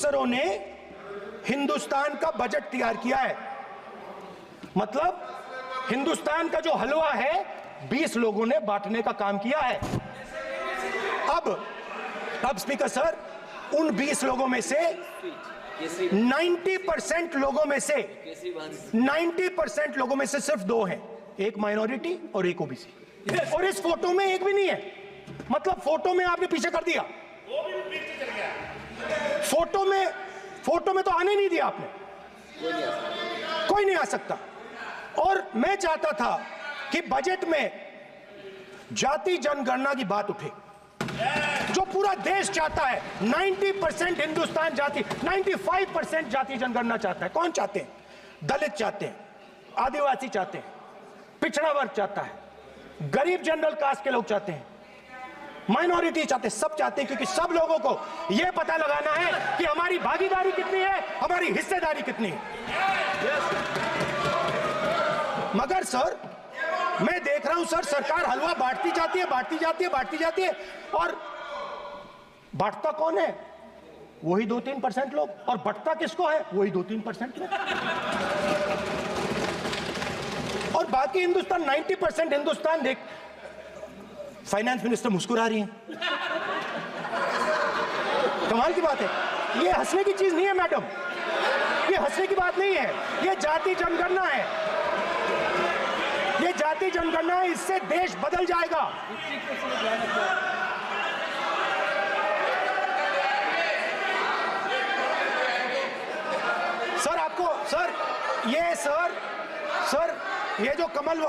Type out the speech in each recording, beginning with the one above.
अफसरों ने हिंदुस्तान का बजट तैयार किया है। मतलब हिंदुस्तान का जो हलवा है 20 लोगों ने बांटने का काम किया है। अब स्पीकर सर, उन 20 लोगों में से 90% लोगों में से 90% लोगों में से सिर्फ 2 हैं, एक माइनॉरिटी और एक ओबीसी। और इस फोटो में एक भी नहीं है। मतलब फोटो में आपने पीछे कर दिया, फोटो में तो आने नहीं दिया आपने, कोई नहीं आ सकता। और मैं चाहता था कि बजट में जाति जनगणना की बात उठे, जो पूरा देश चाहता है। 90% हिंदुस्तान जाति, 95% जाति जनगणना चाहता है। कौन चाहते हैं? दलित चाहते हैं, आदिवासी चाहते हैं, पिछड़ा वर्ग चाहता है, गरीब जनरल कास्ट के लोग चाहते हैं, माइनॉरिटी चाहते हैं, सब चाहते हैं, क्योंकि सब लोगों को यह पता लगाना है कि हमारी भागीदारी कितनी है, हमारी हिस्सेदारी कितनी है। मगर सर, मैं देख रहा हूं सर, सरकार हलवा बांटती जाती है, और बांटता कौन है? वही 2-3% लोग, और बंटता किसको है? वही 2-3% लोग। और बाकी हिंदुस्तान, 90% हिंदुस्तान देख। फाइनेंस मिनिस्टर मुस्कुरा रही हैं। कमाल की बात है। ये हंसने की चीज नहीं है मैडम, ये हंसने की बात नहीं है। ये जाति जनगणना है, ये जाति जनगणना है। इससे देश बदल जाएगा। सर आपको सर ये जो कमल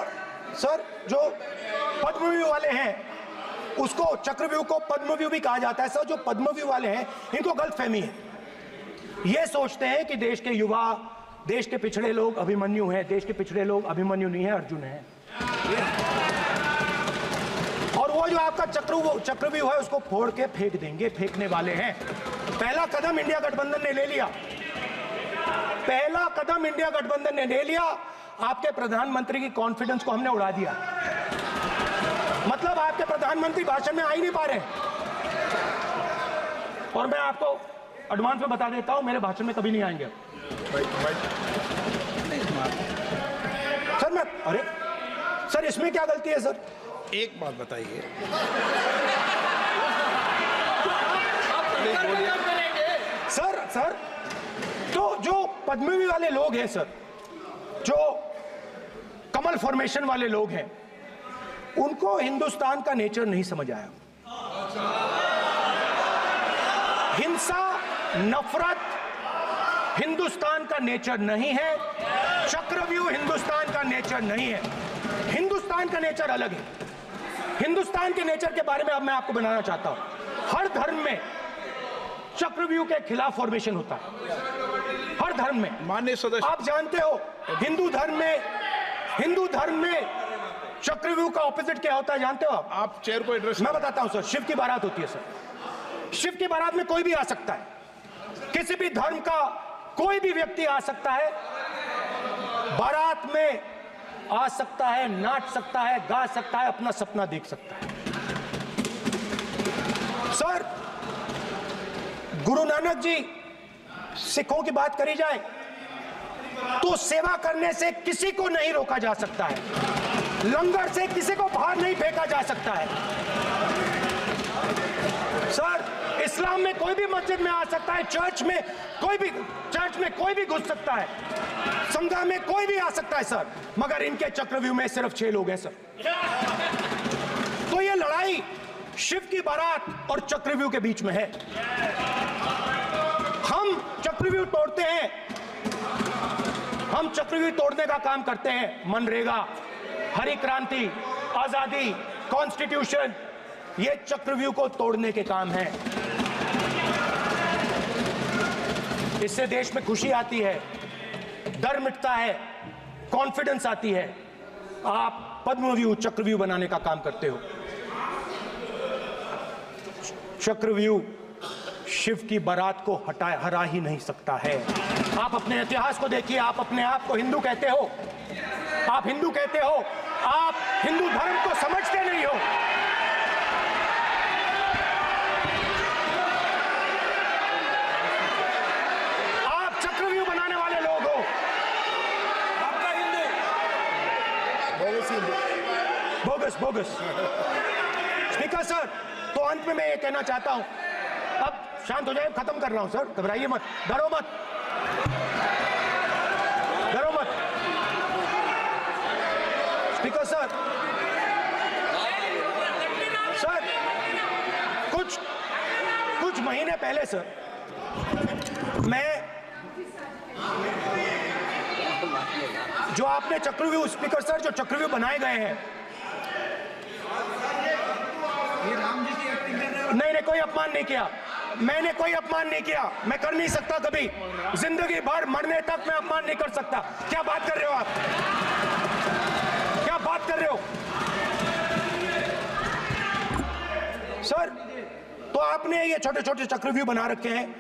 सर, जो पद्मव्यूह वाले हैं, उसको चक्रव्यूह को पद्मव्यूह भी कहा जाता है। सर, जो पद्मव्यूह वाले हैं, इनको गलतफहमी है। ये सोचते हैं कि देश के युवा, देश के पिछड़े लोग अभिमन्यु हैं। देश के पिछड़े लोग अभिमन्यु नहीं है, अर्जुन है। और वो जो आपका चक्रव्यूह है, उसको फोड़ के फेंक देंगे, फेंकने वाले हैं। पहला कदम इंडिया गठबंधन ने ले लिया, आपके प्रधानमंत्री की कॉन्फिडेंस को हमने उड़ा दिया। मतलब आपके प्रधानमंत्री भाषण में आ ही नहीं पा रहे। और मैं आपको एडवांस में बता देता हूं, मेरे भाषण में कभी नहीं आएंगे सर। अरे सर, इसमें क्या गलती है सर? एक बात बताइए। सर तो जो पद्मव्यूह वाले लोग हैं सर, जो कमल फॉर्मेशन वाले लोग हैं, उनको हिंदुस्तान का नेचर नहीं समझ आया। हिंसा, नफरत हिंदुस्तान का नेचर नहीं है। चक्रव्यूह हिंदुस्तान का नेचर नहीं है। हिंदुस्तान का नेचर अलग है। हिंदुस्तान के नेचर के बारे में अब मैं आपको बनाना चाहता हूं। हर धर्म में चक्रव्यूह के खिलाफ फॉर्मेशन होता है, हर धर्म में। माननीय सदस्य, आप जानते हो, हिंदू धर्म में चक्रव्यूह का ऑपोजिट क्या होता है, जानते हो आप चेयर को एड्रेस। मैं बताता हूं सर। शिव की बारात होती है सर। शिव की बारात में कोई भी आ सकता है, किसी भी धर्म का कोई भी व्यक्ति आ सकता है, बारात में आ सकता है, नाच सकता है, गा सकता है, अपना सपना देख सकता है। सर, गुरु नानक जी, सिखों की बात करी जाए तो सेवा करने से किसी को नहीं रोका जा सकता है, लंगर से किसी को बाहर नहीं फेंका जा सकता है। सर, इस्लाम में कोई भी मस्जिद में आ सकता है, चर्च में कोई भी घुस सकता है, संघा में कोई भी आ सकता है सर। मगर इनके चक्रव्यूह में सिर्फ 6 लोग हैं सर। तो ये लड़ाई शिव की बारात और चक्रव्यूह के बीच में है। हम चक्रव्यूह तोड़ते हैं, हम चक्रव्यूह तोड़ने का काम करते हैं। मनरेगा, हरी क्रांति, आजादी, कॉन्स्टिट्यूशन, ये चक्रव्यूह को तोड़ने के काम है। इससे देश में खुशी आती है, डर मिटता है, कॉन्फिडेंस आती है। आप पद्मव्यूह चक्रव्यूह बनाने का काम करते हो। चक्रव्यूह शिव की बारात को हरा ही नहीं सकता है। आप अपने इतिहास को देखिए। आप अपने आप को हिंदू कहते हो, आप हिंदू कहते हो, आप हिंदू धर्म को समझते नहीं हो। Bogus bogus. स्पीकर सर, तो अंत में मैं ये कहना चाहता हूं, अब शांत हो जाए, खत्म कर रहा हूं सर, घबराइए मत, डरो मत, डरो मत। स्पीकर सर, सर कुछ महीने पहले सर, मैं जो आपने चक्रव्यूह, स्पीकर सर, जो चक्रव्यूह बनाए गए हैं, नहीं, कोई अपमान नहीं किया, मैंने कोई अपमान नहीं किया, मैं कर नहीं सकता कभी, जिंदगी भर मरने तक मैं अपमान नहीं कर सकता। क्या बात कर रहे हो आप, क्या बात कर रहे हो सर? तो आपने ये छोटे छोटे चक्रव्यूह बना रखे हैं,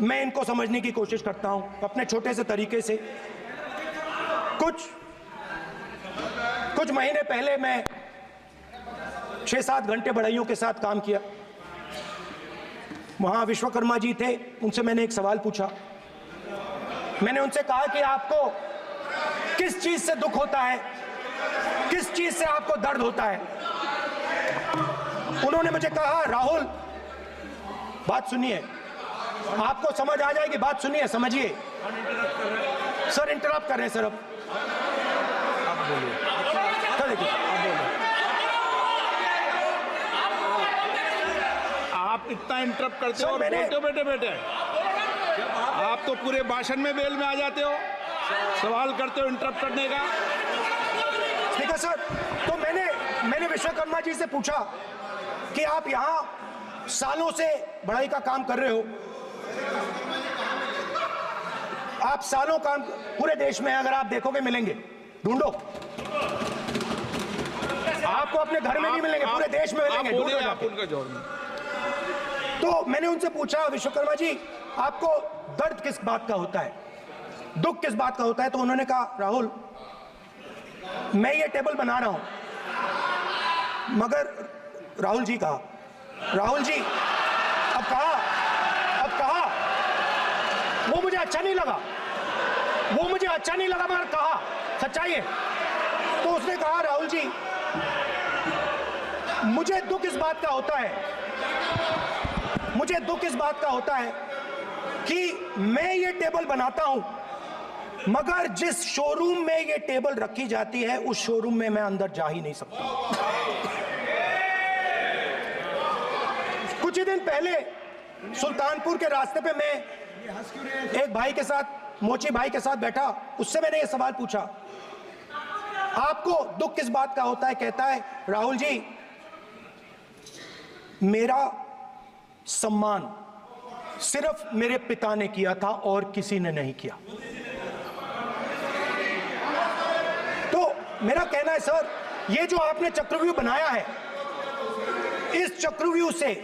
मैं इनको समझने की कोशिश करता हूं अपने छोटे से तरीके से। कुछ महीने पहले मैं 6-7 घंटे बढ़इयों के साथ काम किया, वहां विश्वकर्मा जी थे, उनसे मैंने एक सवाल पूछा। मैंने उनसे कहा कि आपको किस चीज से दुख होता है, किस चीज से आपको दर्द होता है? उन्होंने मुझे कहा, राहुल बात सुनिए, आपको समझ आ जाएगी, बात सुनिए, समझिए। सर इंटरप्ट कर रहे हैं सर, अब बोलिए, देखिए, आप इतना इंटरप्ट करते हो और बोलते हो बैठे बैठे, आप तो पूरे भाषण में बेल में आ जाते हो, सवाल करते हो इंटरप्ट करने का। स्पीकर सर, तो मैंने विश्वकर्मा जी से पूछा कि आप यहां सालों से बढ़ाई का काम कर रहे हो, आप सालों काम पूरे देश में, अगर आप देखोगे मिलेंगे, ढूंढो, आपको अपने घर में नहीं मिलेंगे, पूरे देश में मिलेंगे, आप उनका जोर में। तो मैंने उनसे पूछा, विश्वकर्मा जी आपको दर्द किस बात का होता है, दुख किस बात का होता है? तो उन्होंने कहा, राहुल मैं ये टेबल बना रहा हूं, मगर राहुल जी कहा, राहुल जी अब कहा, वो मुझे अच्छा नहीं लगा, मगर कहा, सच्चाई है। तो उसने कहा, राहुल जी मुझे दुख इस बात का होता है कि मैं ये टेबल बनाता हूं, मगर जिस शोरूम में ये टेबल रखी जाती है उस शोरूम में मैं अंदर जा ही नहीं सकता। कुछ ही दिन पहले सुल्तानपुर के रास्ते पे मैं एक भाई के साथ, मोची भाई के साथ बैठा, उससे मैंने ये सवाल पूछा, आपको दुख किस बात का होता है? कहता है, राहुल जी मेरा सम्मान सिर्फ मेरे पिता ने किया था और किसी ने नहीं किया। तो मेरा कहना है सर, ये जो आपने चक्रव्यूह बनाया है, इस चक्रव्यूह से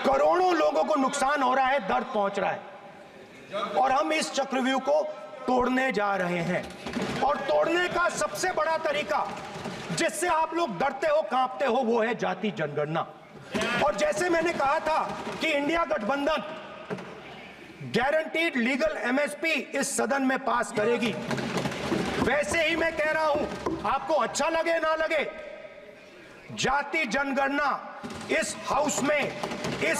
करोड़ों लोगों को नुकसान हो रहा है, दर्द पहुंच रहा है, और हम इस चक्रव्यूह को तोड़ने जा रहे हैं। और तोड़ने का सबसे बड़ा तरीका जिससे आप लोग डरते हो, कांपते हो, वो है जाति जनगणना। और जैसे मैंने कहा था कि इंडिया गठबंधन गारंटीड लीगल एमएसपी इस सदन में पास करेगी, वैसे ही मैं कह रहा हूं, आपको अच्छा लगे ना लगे, जाति जनगणना इस हाउस में, इस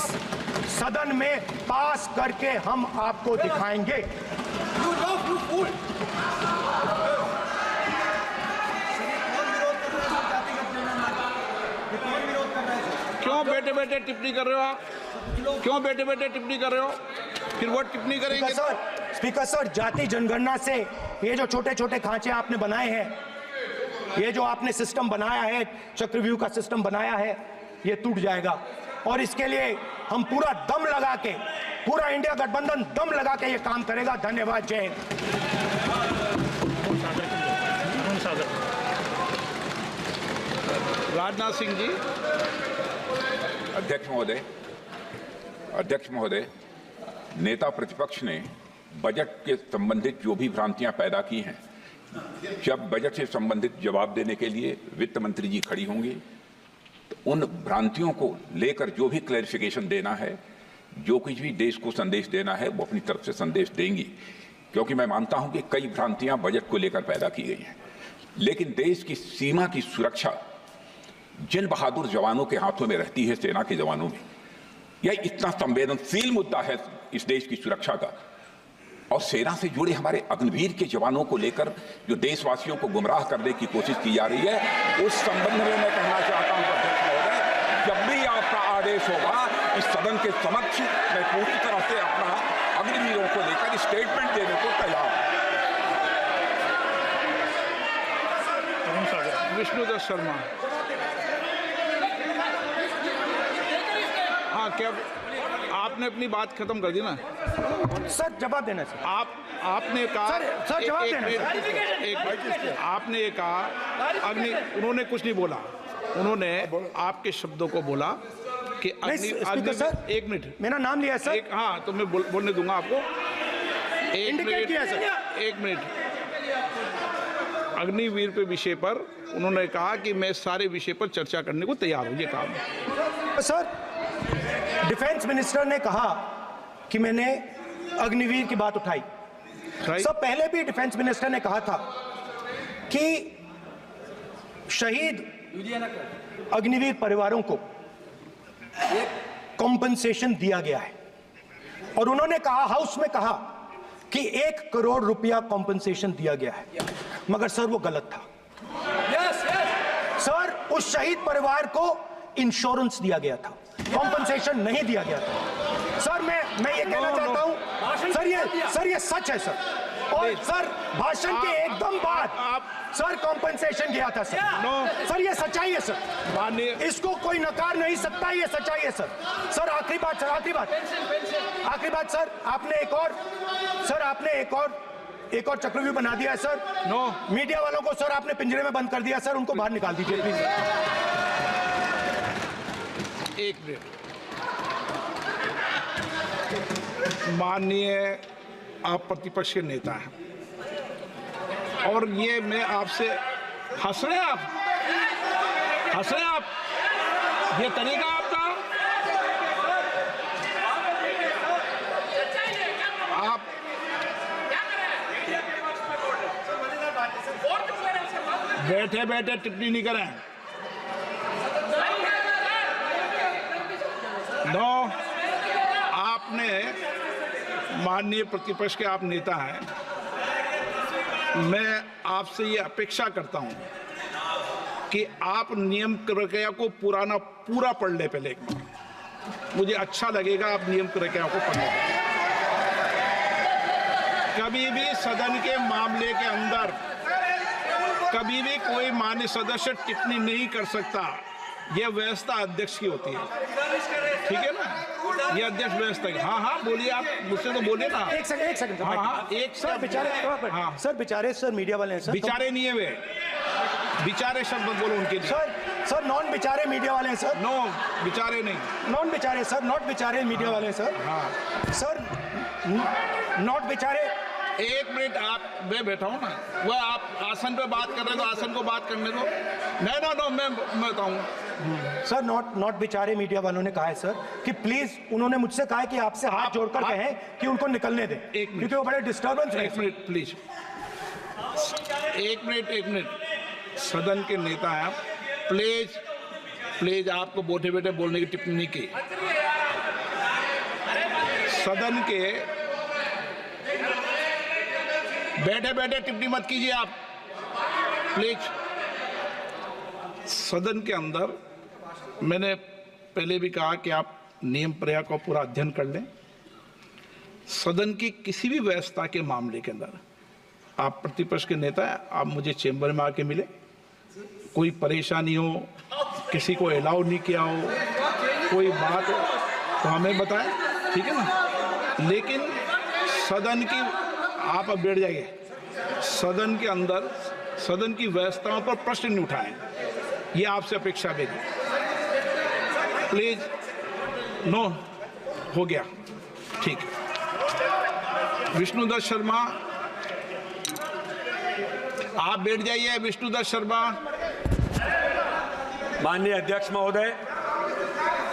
सदन में पास करके हम आपको दिखाएंगे। क्यों बैठे बैठे टिप्पणी कर रहे हो आप? क्यों बैठे बैठे टिप्पणी कर रहे हो? फिर वो टिप्पणी करेंगे। स्पीकर सर, जाति जनगणना से ये जो छोटे छोटे खांचे आपने बनाए हैं, ये जो आपने सिस्टम बनाया है, चक्रव्यूह का सिस्टम बनाया है, ये टूट जाएगा। और इसके लिए हम पूरा दम लगा के, पूरा इंडिया गठबंधन दम लगा के ये काम करेगा। धन्यवाद, जय हिंद। राजनाथ सिंह जी। अध्यक्ष महोदय, नेता प्रतिपक्ष ने बजट के संबंधित जो भी भ्रांतियां पैदा की हैं, जब बजट से संबंधित जवाब देने के लिए वित्त मंत्री जी खड़ी होंगी तो उन भ्रांतियों को लेकर जो भी क्लैरिफिकेशन देना है, जो कुछ भी देश को संदेश देना है, वो अपनी तरफ से संदेश देंगी। क्योंकि मैं मानता हूं कि कई भ्रांतियां बजट को लेकर पैदा की गई हैं, लेकिन देश की सीमा की सुरक्षा जिन बहादुर जवानों के हाथों में रहती है, सेना के जवानों में, यह इतना संवेदनशील मुद्दा है इस देश की सुरक्षा का, और सेना से जुड़े हमारे अग्निवीर के जवानों को लेकर जो देशवासियों को गुमराह करने की कोशिश की जा रही है, उस संबंध में मैं कहना चाहता हूं अध्यक्ष महोदय, जब भी आपका आदेश होगा इस सदन के समक्ष मैं पूरी तरह से अपना अग्निवीरों को लेकर स्टेटमेंट देने को तैयार हूं। विष्णुदत्त शर्मा। हाँ, क्या आपने अपनी बात खत्म कर दी ना? सर जवाब देना सर। आपने कहा सर जवाब देना आपने कहा उन्होंने कुछ नहीं बोला, उन्होंने आपके शब्दों को बोला कि सर, एक मिनट, मेरा नाम लिया है सर। हाँ, तो मैं बोलने दूंगा आपको। इंडिकेट किया सर। एक मिनट। अग्निवीर पे विषय पर उन्होंने कहा कि मैं सारे विषय पर चर्चा करने को तैयार हूं, ये काम। सर, डिफेंस मिनिस्टर ने कहा कि मैंने अग्निवीर की बात उठाई। सर, पहले भी डिफेंस मिनिस्टर ने कहा था कि शहीद अग्निवीर परिवारों को कॉम्पनसेशन दिया गया है, और उन्होंने कहा, हाउस में कहा कि 1 करोड़ रुपया कॉम्पनसेशन दिया गया है, मगर सर वो गलत था। सर, उस शहीद परिवार को इंश्योरेंस दिया गया था, कॉम्पनसेशन नहीं दिया गया था। सर, मैं ये कहना चाहता हूं सर, ये सच है सर। और सर, भाषण के एकदम बाद सर कॉम्पनसेशन गया था सर। सर, ये सच्चाई है सर, इसको कोई नकार नहीं सकता, ये सच्चाई है सर। सर, आखिरी बात सर, आपने एक और चक्रव्यूह बना दिया है सर। मीडिया वालों को सर आपने पिंजरे में बंद कर दिया सर, उनको बाहर निकाल दीजिए प्लीज। एक मिनट। माननीय आप प्रतिपक्ष के नेता हैं, और ये मैं आपसे हंस रहे हैं आप, ये तरीका आपका, आप बैठे बैठे टिप्पणी नहीं करें। आपने, माननीय प्रतिपक्ष के आप नेता हैं, मैं आपसे ये अपेक्षा करता हूं कि आप नियम प्रक्रिया को पूरा पढ़ ले पहले एक बार। मुझे अच्छा लगेगा आप नियम प्रक्रिया को पढ़ लें। कभी भी सदन के मामले के अंदर कभी भी कोई माननीय सदस्य टिप्पणी नहीं कर सकता, यह व्यवस्था अध्यक्ष की होती है, ठीक है ना? ये अध्यक्ष व्यवस्था की। हाँ, बोलिए, आप मुझसे तो बोलिए ना। एक सेकंड। हाँ, एक सर, बेचारे। हाँ सर, बेचारे सर मीडिया वाले हैं सर। बेचारे नहीं है वे, बेचारे शब्द बोलो उनके लिए। सर नॉन बेचारे मीडिया वाले हैं सर। नो, बेचारे नहीं, नॉन बेचारे सर, नॉट बेचारे मीडिया वाले हैं सर। हाँ सर, नॉट बेचारे। एक मिनट, आप, मैं बैठा हूँ ना, वह आप आसन पे बात कर रहे हो, आसन को बात करने दो। नो, मैं बताऊंगा। सर, नॉट बेचारे मीडिया वालों ने कहा है सर कि प्लीज, उन्होंने मुझसे कहा है कि आपसे हाथ जोड़कर कहें कि उनको निकलने दें, क्योंकि वो बड़े डिस्टर्बेंस है। एक मिनट प्लीज, एक मिनट। सदन के नेता हैं आप, प्लीज आपको बैठे बैठे बोलने की टिप्पणी की। सदन के बैठे बैठे टिप्पणी मत कीजिए आप, प्लीज। सदन के अंदर मैंने पहले भी कहा कि आप नियम प्रक्रिया का पूरा अध्ययन कर लें। सदन की किसी भी व्यवस्था के मामले के अंदर आप प्रतिपक्ष के नेता हैं, आप मुझे चेंबर में आके मिले, कोई परेशानी हो, किसी को अलाउ नहीं किया हो, कोई बात हो तो हमें बताएं, ठीक है ना? लेकिन सदन की, आप अब बैठ जाइए, सदन के अंदर सदन की व्यवस्थाओं पर प्रश्न नहीं उठाएं, ये आपसे अपेक्षा मेरी। प्लीज, नो, हो गया, ठीक है। विष्णुदत्त शर्मा, आप बैठ जाइए। विष्णुदत्त शर्मा। माननीय अध्यक्ष महोदय,